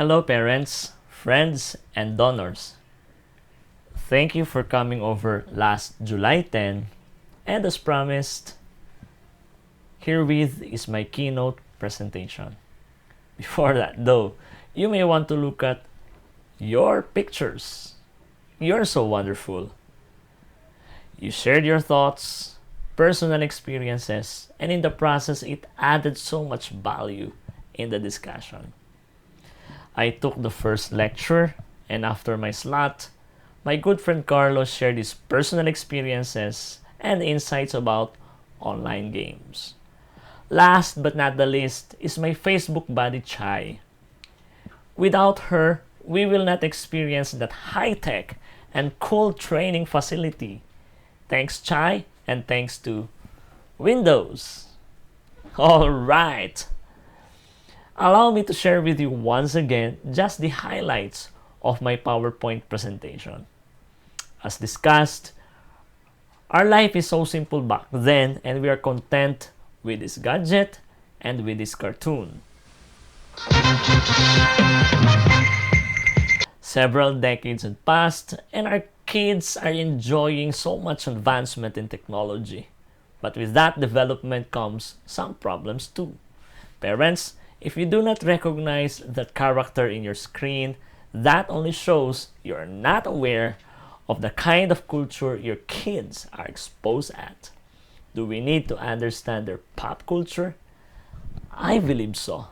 Hello, parents, friends, and donors. Thank you for coming over last July 10, and as promised, herewith is my keynote presentation. Before that, though, you may want to look at your pictures. You're so wonderful. You shared your thoughts, personal experiences, and in the process, it added so much value in the discussion. I took the first lecture, and after my slot, my good friend Carlos shared his personal experiences and insights about online games. Last but not the least is my Facebook buddy Chai. Without her, we will not experience that high-tech and cool training facility. Thanks Chai and thanks to Windows. Alright, allow me to share with you once again just the highlights of my PowerPoint presentation. As discussed, our life is so simple back then and we are content with this gadget and with this cartoon. Several decades have passed and our kids are enjoying so much advancement in technology. But with that development comes some problems too. Parents, if you do not recognize that character in your screen, that only shows you are not aware of the kind of culture your kids are exposed at. Do we need to understand their pop culture? I believe so.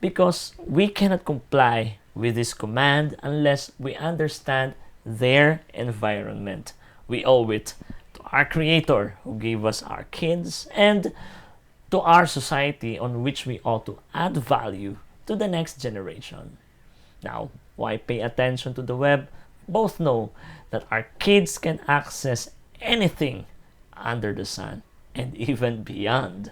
Because we cannot comply with this command unless we understand their environment. We owe it to our Creator who gave us our kids and to our society on which we ought to add value to the next generation. Now, why pay attention to the web? Both know that our kids can access anything under the sun and even beyond.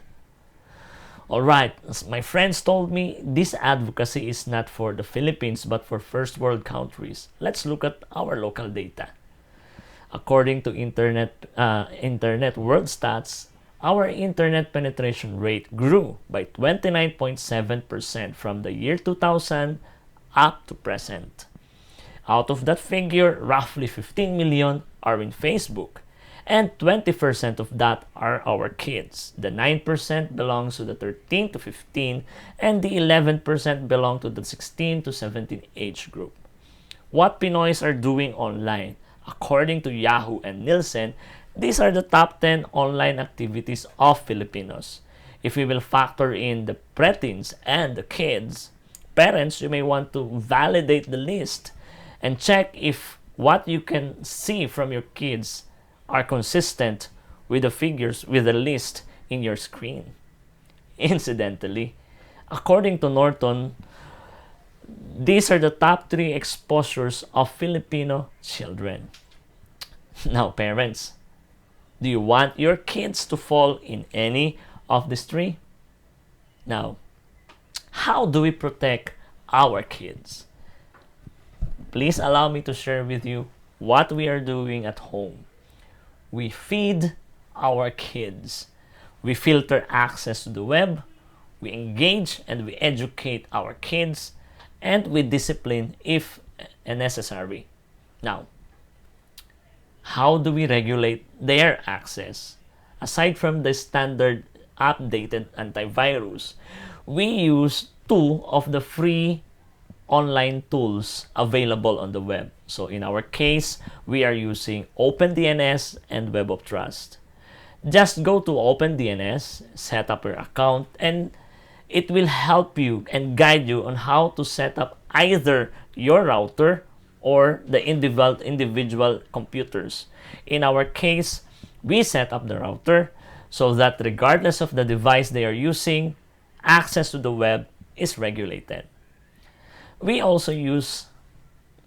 Alright, as my friends told me, this advocacy is not for the Philippines but for first world countries. Let's look at our local data. According to Internet World Stats, our internet penetration rate grew by 29.7% from the year 2000 up to present. Out of that figure, roughly 15 million are in Facebook, and 20% of that are our kids. The 9% belongs to the 13 to 15, and the 11% belong to the 16 to 17 age group. What Pinoys are doing online, according to Yahoo and Nielsen, these are the top 10 online activities of Filipinos. If we will factor in the preteens and the kids, parents, you may want to validate the list and check if what you can see from your kids are consistent with the figures with the list in your screen. Incidentally, according to Norton, these are the top 3 exposures of Filipino children. Now, parents, do you want your kids to fall in any of these 3? Now, how do we protect our kids? Please allow me to share with you what we are doing at home. We feed our kids. We filter access to the web. We engage and we educate our kids. And we discipline if necessary. Now, how do we regulate their access? Aside from the standard updated antivirus, we use 2 of the free online tools available on the web. So in our case, we are using OpenDNS and Web of Trust. Just go to OpenDNS, set up your account, and it will help you and guide you on how to set up either your router or the individual computers. In our case, we set up the router so that regardless of the device they are using, access to the web is regulated. We also use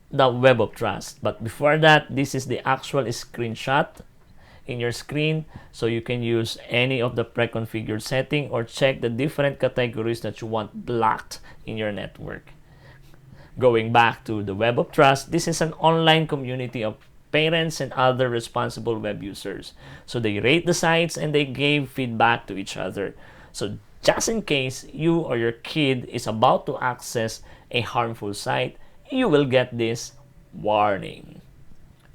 the Web of Trust, but before that, this is the actual screenshot in your screen, so you can use any of the pre-configured setting or check the different categories that you want blocked in your network. Going back to the Web of Trust, this is an online community of parents and other responsible web users. So they rate the sites and they gave feedback to each other. So Just in case you or your kid is about to access a harmful site, you will get this warning.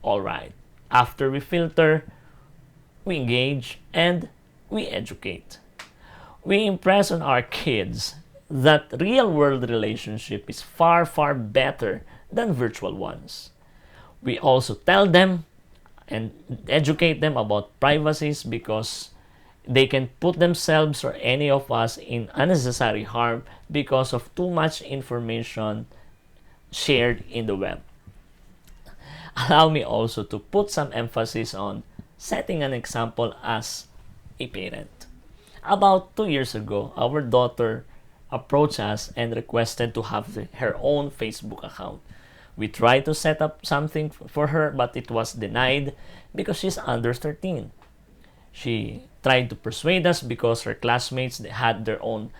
Alright, after we filter, we engage, and we educate. We impress on our kids that real-world relationship is far, far better than virtual ones. We also tell them and educate them about privacies because they can put themselves or any of us in unnecessary harm because of too much information shared in the web. Allow me also to put some emphasis on setting an example as a parent. About 2 years ago, our daughter approached us and requested to have her own Facebook account. We tried to set up something for her, but it was denied because she's under 13. She tried to persuade us because her classmates had their own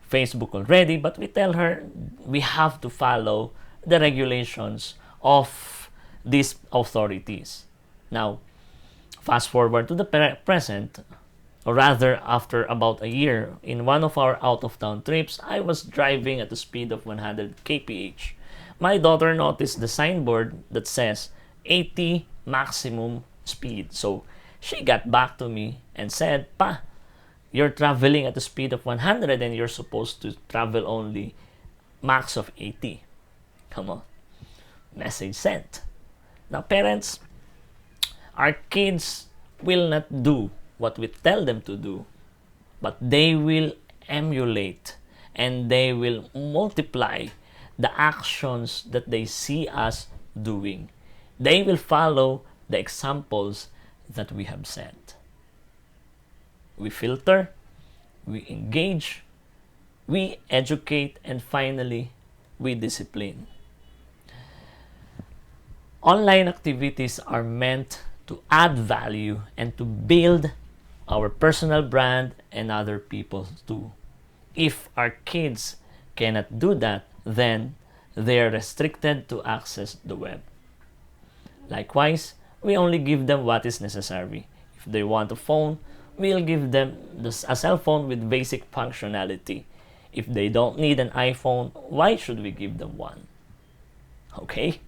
Facebook already, but we tell her we have to follow the regulations of these authorities. Now, fast forward to the present, or rather after about a year, in one of our out-of-town trips, I was driving at the speed of 100 kph. My daughter noticed the signboard that says 80 maximum speed. So she got back to me and said, "Pa, you're traveling at the speed of 100 and you're supposed to travel only max of 80. Come on." Message sent. Now, parents, our kids will not do what we tell them to do, but they will emulate and they will multiply the actions that they see us doing. They will follow the examples that we have set. We filter, we engage, we educate, and finally, we discipline. Online activities are meant to add value and to build our personal brand and other people too. If our kids cannot do that, then they are restricted to access the web. Likewise, we only give them what is necessary. If they want a phone, we'll give them a cell phone with basic functionality. If they don't need an iPhone, why should we give them one? Okay?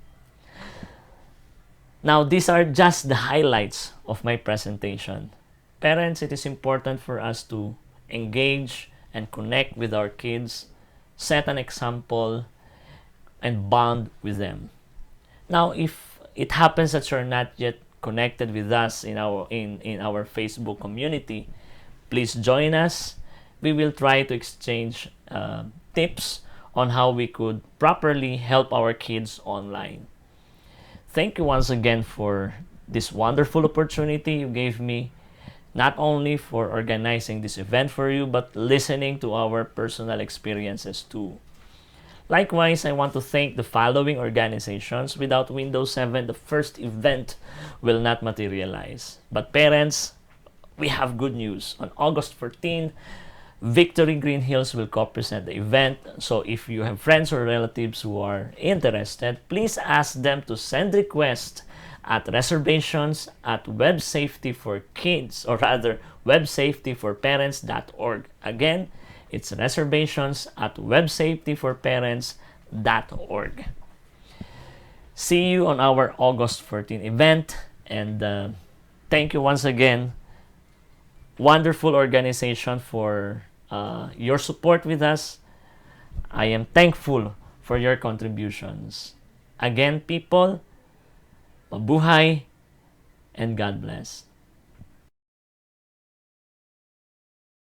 Now, these are just the highlights of my presentation. Parents, it is important for us to engage and connect with our kids, set an example, and bond with them. Now, if it happens that you're not yet connected with us in our Facebook community, please join us. We will try to exchange tips on how we could properly help our kids online. Thank you once again for this wonderful opportunity you gave me, not only for organizing this event for you, but listening to our personal experiences too. Likewise, I want to thank the following organizations. Without Windows 7, the first event will not materialize. But parents, we have good news. On August 14, Victory Green Hills will co-present the event. So if you have friends or relatives who are interested, please ask them to send requests at reservations@websafetyforkids, or rather websafetyforparents.org. Again, it's reservations@websafetyforparents.org. See you on our August 14 event, and thank you once again. Wonderful organization for your support with us. I am thankful for your contributions. Again, people, mabuhay and God bless.